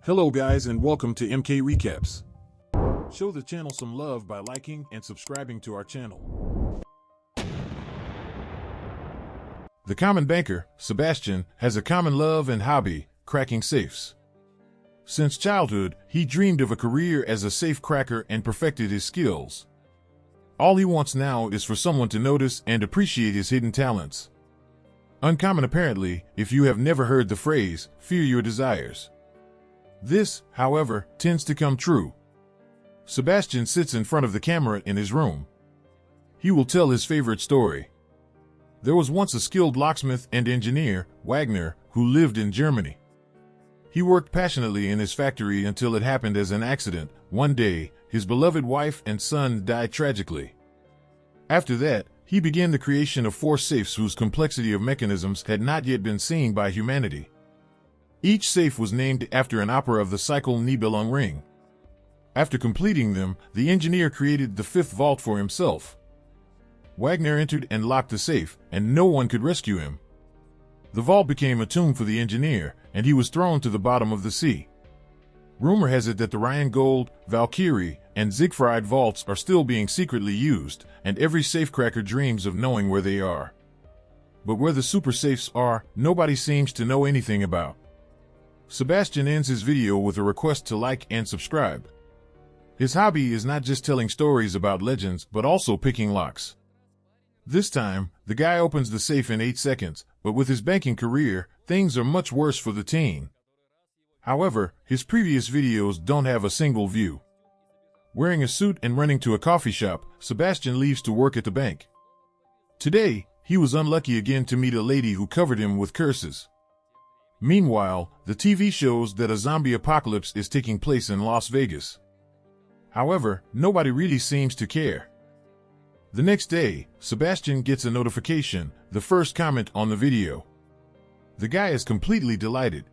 Hello guys and welcome to MK Recaps. Show the channel some love by liking and subscribing to our channel. The common banker, Sebastian, has a common love and hobby, cracking safes. Since childhood, he dreamed of a career as a safe cracker and perfected his skills. All he wants now is for someone to notice and appreciate his hidden talents. Uncommon apparently, if you have never heard the phrase, fear your desires. This, however, tends to come true. Sebastian sits in front of the camera in his room. He will tell his favorite story. There was once a skilled locksmith and engineer, Wagner, who lived in Germany. He worked passionately in his factory until it happened as an accident. One day, his beloved wife and son died tragically. After that, he began the creation of 4 safes whose complexity of mechanisms had not yet been seen by humanity. Each safe was named after an opera of the cycle Nibelung Ring. After completing them, the engineer created the 5th vault for himself. Wagner entered and locked the safe, and no one could rescue him. The vault became a tomb for the engineer, and he was thrown to the bottom of the sea. Rumor has it that the Rheingold, Valkyrie, and Siegfried vaults are still being secretly used, and every safecracker dreams of knowing where they are. But where the super safes are, nobody seems to know anything about. Sebastian ends his video with a request to like and subscribe. His hobby is not just telling stories about legends, but also picking locks. This time, the guy opens the safe in 8 seconds, but with his banking career, things are much worse for the teen. However, his previous videos don't have a single view. Wearing a suit and running to a coffee shop, Sebastian leaves to work at the bank. Today, he was unlucky again to meet a lady who covered him with curses. Meanwhile, the TV shows that a zombie apocalypse is taking place in Las Vegas. However, nobody really seems to care. The next day, Sebastian gets a notification, the first comment on the video. The guy is completely delighted.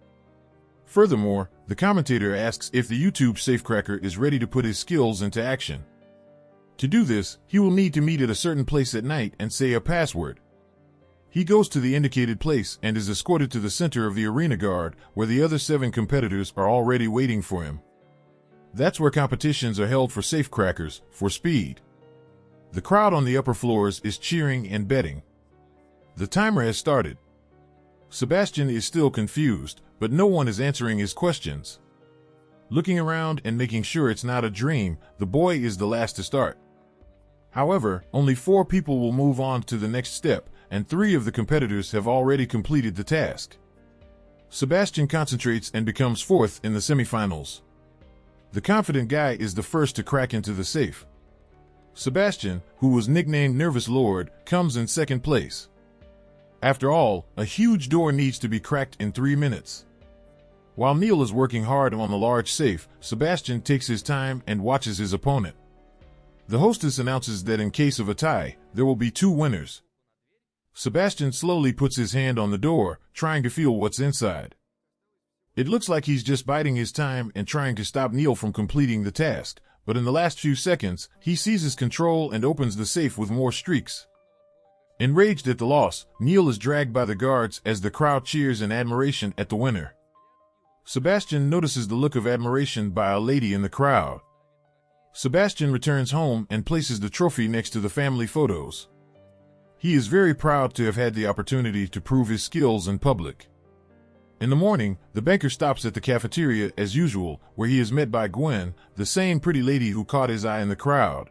Furthermore, the commentator asks if the YouTube safecracker is ready to put his skills into action. To do this, he will need to meet at a certain place at night and say a password. He goes to the indicated place and is escorted to the center of the arena guard, where the other 7 competitors are already waiting for him. That's where competitions are held for safecrackers, for speed. The crowd on the upper floors is cheering and betting. The timer has started. Sebastian is still confused, but no one is answering his questions. Looking around and making sure it's not a dream, the boy is the last to start. However, only 4 people will move on to the next step, and 3 of the competitors have already completed the task. Sebastian concentrates and becomes 4th in the semifinals. The confident guy is the first to crack into the safe. Sebastian, who was nicknamed Nervous Lord, comes in 2nd place. After all, a huge door needs to be cracked in 3 minutes. While Neil is working hard on the large safe, Sebastian takes his time and watches his opponent. The hostess announces that in case of a tie, there will be 2 winners. Sebastian slowly puts his hand on the door, trying to feel what's inside. It looks like he's just biding his time and trying to stop Neil from completing the task, but in the last few seconds, he seizes control and opens the safe with more streaks. Enraged at the loss, Neil is dragged by the guards as the crowd cheers in admiration at the winner. Sebastian notices the look of admiration by a lady in the crowd. Sebastian returns home and places the trophy next to the family photos. He is very proud to have had the opportunity to prove his skills in public. In the morning, the banker stops at the cafeteria as usual, where he is met by Gwen, the same pretty lady who caught his eye in the crowd.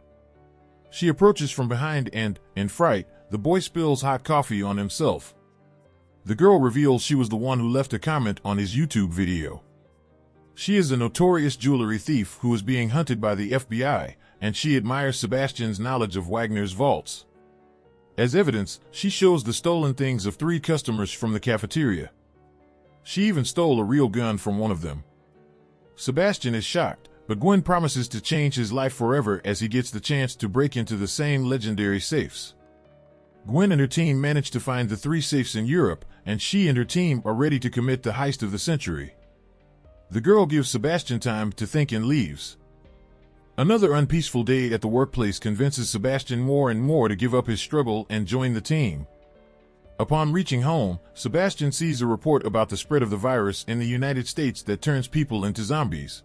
She approaches from behind and, in fright, the boy spills hot coffee on himself. The girl reveals she was the one who left a comment on his YouTube video. She is a notorious jewelry thief who is being hunted by the FBI, and she admires Sebastian's knowledge of Wagner's vaults. As evidence, she shows the stolen things of 3 customers from the cafeteria. She even stole a real gun from one of them. Sebastian is shocked, but Gwen promises to change his life forever as he gets the chance to break into the same legendary safes. Gwen and her team manage to find the 3 safes in Europe, and she and her team are ready to commit the heist of the century. The girl gives Sebastian time to think and leaves. Another unpeaceful day at the workplace convinces Sebastian more and more to give up his struggle and join the team. Upon reaching home, Sebastian sees a report about the spread of the virus in the United States that turns people into zombies.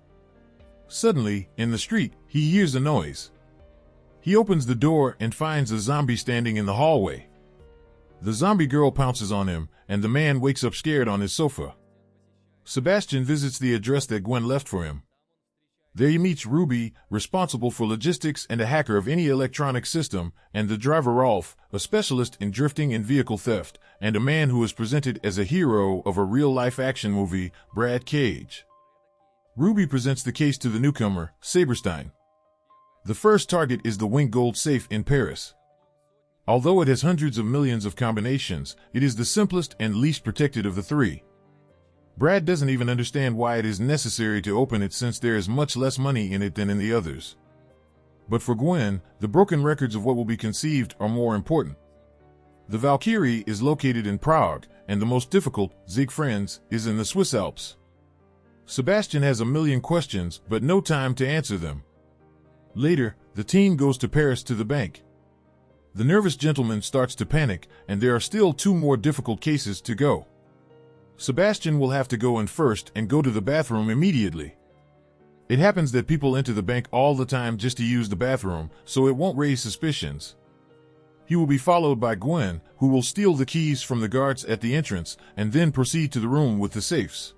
Suddenly, in the street, he hears a noise. He opens the door and finds a zombie standing in the hallway. The zombie girl pounces on him, and the man wakes up scared on his sofa. Sebastian visits the address that Gwen left for him. There he meets Ruby, responsible for logistics and a hacker of any electronic system, and the driver Rolf, a specialist in drifting and vehicle theft, and a man who is presented as a hero of a real-life action movie, Brad Cage. Ruby presents the case to the newcomer, Saberstein. The first target is the Wink Gold safe in Paris. Although it has hundreds of millions of combinations, it is the simplest and least protected of the three. Brad doesn't even understand why it is necessary to open it since there is much less money in it than in the others. But for Gwen, the broken records of what will be conceived are more important. The Valkyrie is located in Prague, and the most difficult, Siegfried's, is in the Swiss Alps. Sebastian has a million questions, but no time to answer them. Later, the team goes to Paris to the bank. The nervous gentleman starts to panic, and there are still 2 more difficult cases to go. Sebastian will have to go in first and go to the bathroom immediately. It happens that people enter the bank all the time just to use the bathroom, so it won't raise suspicions. He will be followed by Gwen, who will steal the keys from the guards at the entrance and then proceed to the room with the safes.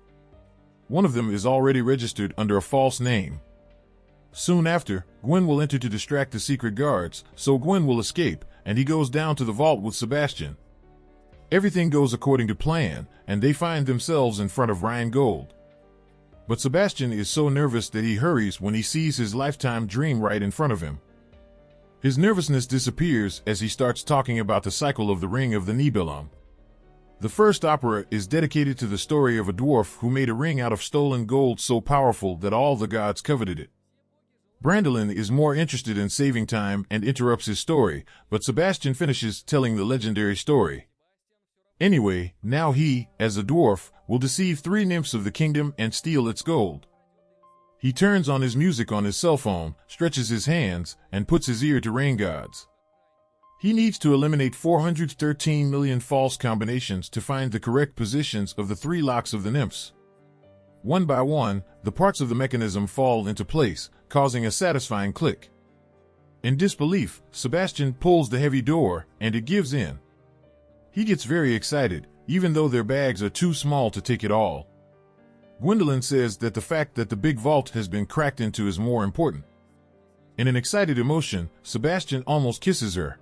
One of them is already registered under a false name. Soon after, Gwen will enter to distract the secret guards, so Gwen will escape, and he goes down to the vault with Sebastian. Everything goes according to plan, and they find themselves in front of Rheingold. But Sebastian is so nervous that he hurries when he sees his lifetime dream right in front of him. His nervousness disappears as he starts talking about the cycle of the Ring of the Nibelung. The first opera is dedicated to the story of a dwarf who made a ring out of stolen gold so powerful that all the gods coveted it. Brandolin is more interested in saving time and interrupts his story, but Sebastian finishes telling the legendary story. Anyway, now he, as a dwarf, will deceive 3 nymphs of the kingdom and steal its gold. He turns on his music on his cell phone, stretches his hands, and puts his ear to rain gods. He needs to eliminate 413 million false combinations to find the correct positions of the 3 locks of the nymphs. One by one, the parts of the mechanism fall into place, causing a satisfying click. In disbelief, Sebastian pulls the heavy door, and it gives in. He gets very excited, even though their bags are too small to take it all. Gwendolyn says that the fact that the big vault has been cracked into is more important. In an excited emotion, Sebastian almost kisses her.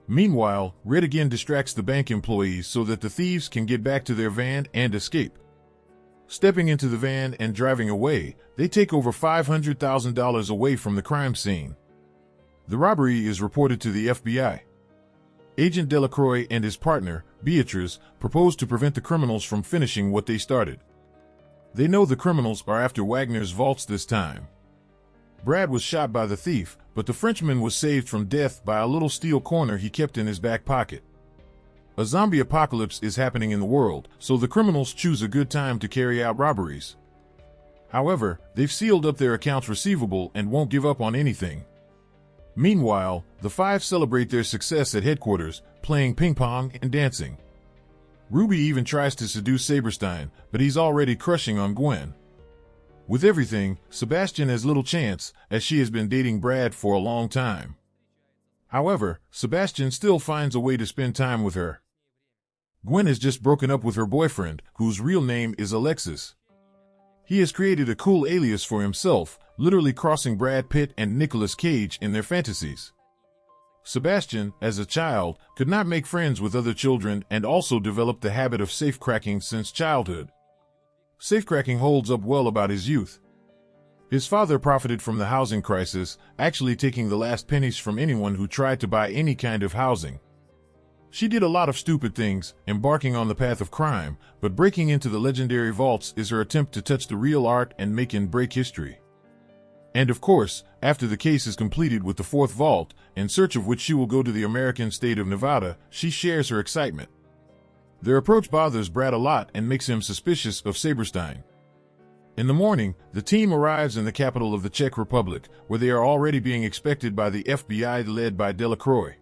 Meanwhile, Red again distracts the bank employees so that the thieves can get back to their van and escape. Stepping into the van and driving away, they take over $500,000 away from the crime scene. The robbery is reported to the FBI. Agent Delacroix and his partner, Beatrice, propose to prevent the criminals from finishing what they started. They know the criminals are after Wagner's vaults this time. Brad was shot by the thief, but the Frenchman was saved from death by a little steel corner he kept in his back pocket. A zombie apocalypse is happening in the world, so the criminals choose a good time to carry out robberies. However, they've sealed up their accounts receivable and won't give up on anything. Meanwhile, the 5 celebrate their success at headquarters, playing ping pong and dancing. Ruby even tries to seduce Saberstein, but he's already crushing on Gwen. With everything, Sebastian has little chance, as she has been dating Brad for a long time. However, Sebastian still finds a way to spend time with her. Gwen has just broken up with her boyfriend, whose real name is Alexis. He has created a cool alias for himself, literally crossing Brad Pitt and Nicolas Cage in their fantasies. Sebastian, as a child, could not make friends with other children and also developed the habit of safecracking since childhood. Safecracking holds up well about his youth. His father profited from the housing crisis, actually taking the last pennies from anyone who tried to buy any kind of housing. She did a lot of stupid things, embarking on the path of crime, but breaking into the legendary vaults is her attempt to touch the real art and make and break history. And of course, after the case is completed with the 4th vault, in search of which she will go to the American state of Nevada, she shares her excitement. Their approach bothers Brad a lot and makes him suspicious of Saberstein. In the morning, the team arrives in the capital of the Czech Republic, where they are already being expected by the FBI led by Delacroix.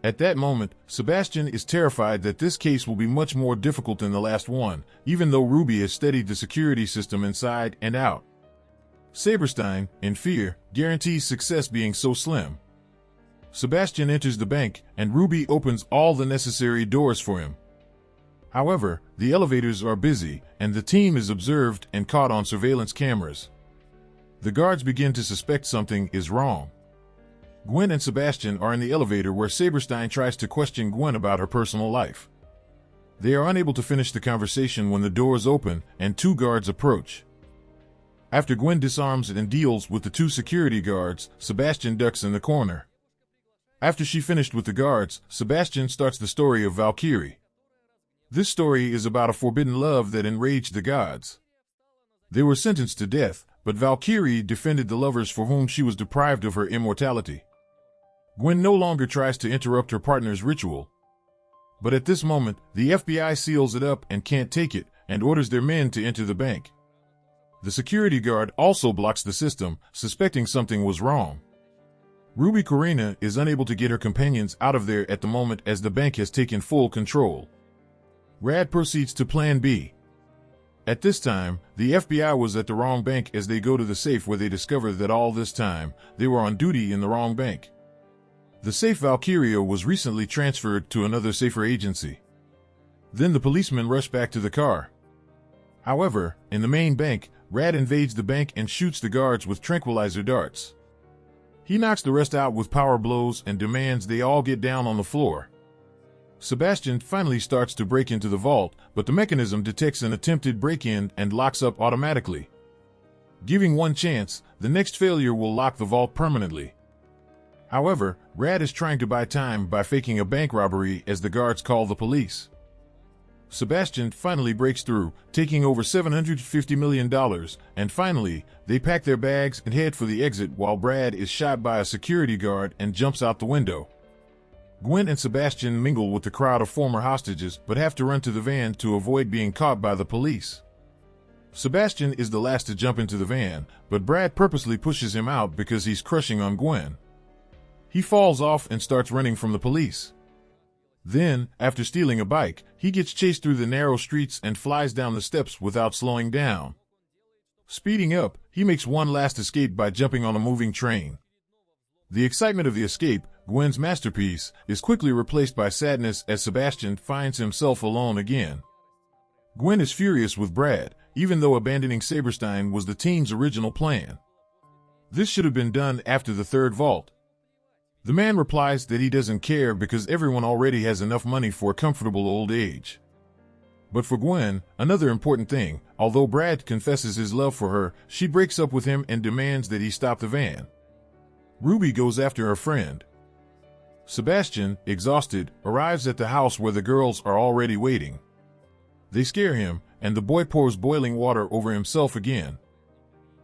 At that moment, Sebastian is terrified that this case will be much more difficult than the last one, even though Ruby has studied the security system inside and out. Saberstein, in fear, guarantees success being so slim. Sebastian enters the bank, and Ruby opens all the necessary doors for him. However, the elevators are busy, and the team is observed and caught on surveillance cameras. The guards begin to suspect something is wrong. Gwen and Sebastian are in the elevator where Saberstein tries to question Gwen about her personal life. They are unable to finish the conversation when the doors open and two guards approach. After Gwen disarms and deals with the two security guards, Sebastian ducks in the corner. After she finished with the guards, Sebastian starts the story of Valkyrie. This story is about a forbidden love that enraged the gods. They were sentenced to death, but Valkyrie defended the lovers for whom she was deprived of her immortality. Gwen no longer tries to interrupt her partner's ritual. But at this moment, the FBI seals it up and can't take it, and orders their men to enter the bank. The security guard also blocks the system, suspecting something was wrong. Ruby Corina is unable to get her companions out of there at the moment as the bank has taken full control. Rad proceeds to Plan B. At this time, the FBI was at the wrong bank as they go to the safe where they discover that all this time, they were on duty in the wrong bank. The safe Valkyria was recently transferred to another safer agency. Then the policemen rush back to the car. However, in the main bank, Rad invades the bank and shoots the guards with tranquilizer darts. He knocks the rest out with power blows and demands they all get down on the floor. Sebastian finally starts to break into the vault, but the mechanism detects an attempted break-in and locks up automatically. Giving one chance, the next failure will lock the vault permanently. However, Rad is trying to buy time by faking a bank robbery as the guards call the police. Sebastian finally breaks through, taking over $750 million, and finally, they pack their bags and head for the exit while Brad is shot by a security guard and jumps out the window. Gwen and Sebastian mingle with the crowd of former hostages but have to run to the van to avoid being caught by the police. Sebastian is the last to jump into the van, but Brad purposely pushes him out because he's crushing on Gwen. He falls off and starts running from the police. Then, after stealing a bike, he gets chased through the narrow streets and flies down the steps without slowing down. Speeding up, he makes one last escape by jumping on a moving train. The excitement of the escape, Gwen's masterpiece, is quickly replaced by sadness as Sebastian finds himself alone again. Gwen is furious with Brad, even though abandoning Saberstein was the team's original plan. This should have been done after the third vault. The man replies that he doesn't care because everyone already has enough money for a comfortable old age. But for Gwen, another important thing, although Brad confesses his love for her, she breaks up with him and demands that he stop the van. Ruby goes after her friend. Sebastian, exhausted, arrives at the house where the girls are already waiting. They scare him, and the boy pours boiling water over himself again.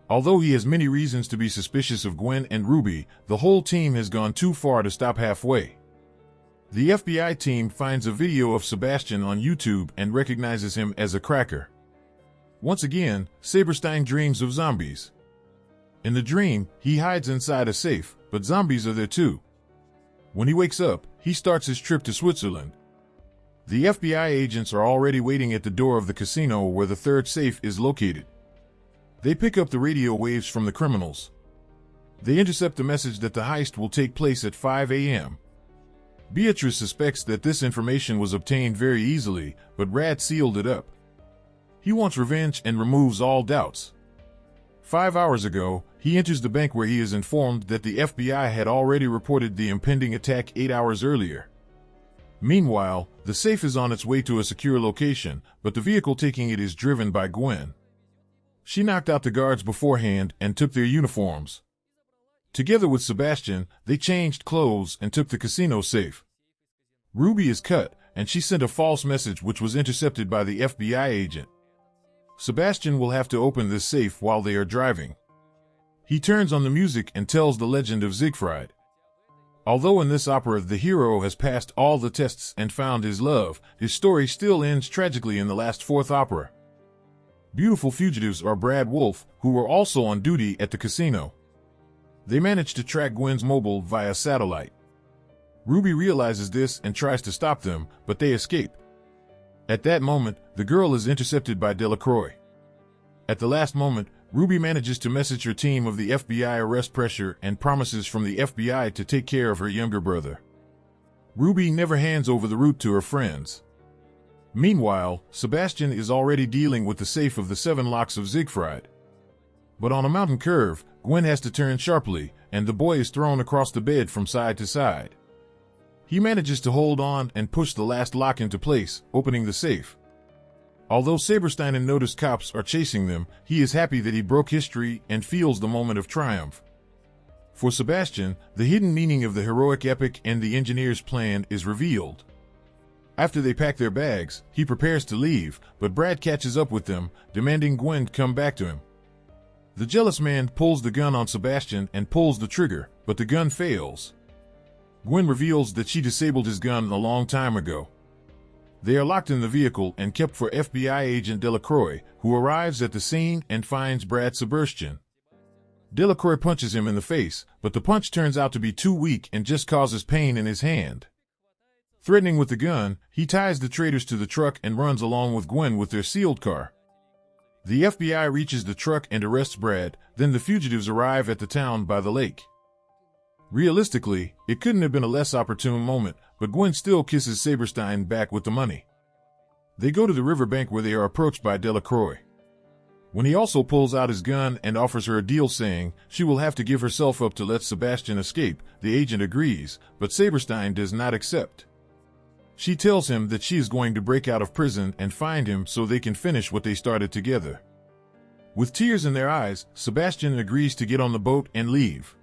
Although he has many reasons to be suspicious of Gwen and Ruby, the whole team has gone too far to stop halfway. The FBI team finds a video of Sebastian on YouTube and recognizes him as a cracker. Once again, Saberstein dreams of zombies. In the dream, he hides inside a safe, but zombies are there too. When he wakes up, he starts his trip to Switzerland. The FBI agents are already waiting at the door of the casino where the third safe is located. They pick up the radio waves from the criminals. They intercept the message that the heist will take place at 5 a.m. Beatrice suspects that this information was obtained very easily, but Rad sealed it up. He wants revenge and removes all doubts. 5 hours ago, he enters the bank where he is informed that the FBI had already reported the impending attack 8 hours earlier. Meanwhile, the safe is on its way to a secure location, but the vehicle taking it is driven by Gwen. She knocked out the guards beforehand and took their uniforms. Together with Sebastian, they changed clothes and took the casino safe. Ruby is cut, and she sent a false message which was intercepted by the FBI agent. Sebastian will have to open this safe while they are driving. He turns on the music and tells the legend of Siegfried. Although in this opera the hero has passed all the tests and found his love, his story still ends tragically in the last fourth opera. Beautiful fugitives are Brad Wolf, who were also on duty at the casino. They managed to track Gwen's mobile via satellite. Ruby realizes this and tries to stop them, but they escape. At that moment, the girl is intercepted by Delacroix. At the last moment, Ruby manages to message her team of the FBI arrest pressure and promises from the FBI to take care of her younger brother. Ruby never hands over the route to her friends. Meanwhile, Sebastian is already dealing with the safe of the 7 locks of Siegfried. But on a mountain curve, Gwen has to turn sharply, and the boy is thrown across the bed from side to side. He manages to hold on and push the last lock into place, opening the safe. Although Saberstein and noticed cops are chasing them, he is happy that he broke history and feels the moment of triumph. For Sebastian, the hidden meaning of the heroic epic and the engineer's plan is revealed. After they pack their bags, he prepares to leave, but Brad catches up with them, demanding Gwen come back to him. The jealous man pulls the gun on Sebastian and pulls the trigger, but the gun fails. Gwen reveals that she disabled his gun a long time ago. They are locked in the vehicle and kept for FBI agent Delacroix, who arrives at the scene and finds Brad Sebastian. Delacroix punches him in the face, but the punch turns out to be too weak and just causes pain in his hand. Threatening with the gun, he ties the traitors to the truck and runs along with Gwen with their sealed car. The FBI reaches the truck and arrests Brad, then the fugitives arrive at the town by the lake. Realistically, it couldn't have been a less opportune moment, but Gwen still kisses Saberstein back with the money. They go to the riverbank where they are approached by Delacroix. When he also pulls out his gun and offers her a deal saying she will have to give herself up to let Sebastian escape, the agent agrees, but Saberstein does not accept. She tells him that she is going to break out of prison and find him so they can finish what they started together. With tears in their eyes, Sebastian agrees to get on the boat and leave.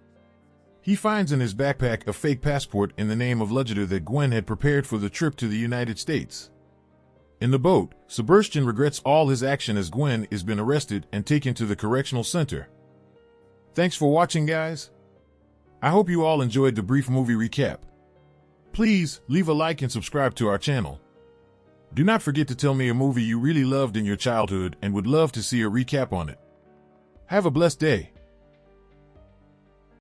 He finds in his backpack a fake passport in the name of Ludgiter that Gwen had prepared for the trip to the United States. In the boat, Sebastian regrets all his action as Gwen has been arrested and taken to the correctional center. Thanks for watching, guys. I hope you all enjoyed the brief movie recap. Please leave a like and subscribe to our channel. Do not forget to tell me a movie you really loved in your childhood and would love to see a recap on it. Have a blessed day.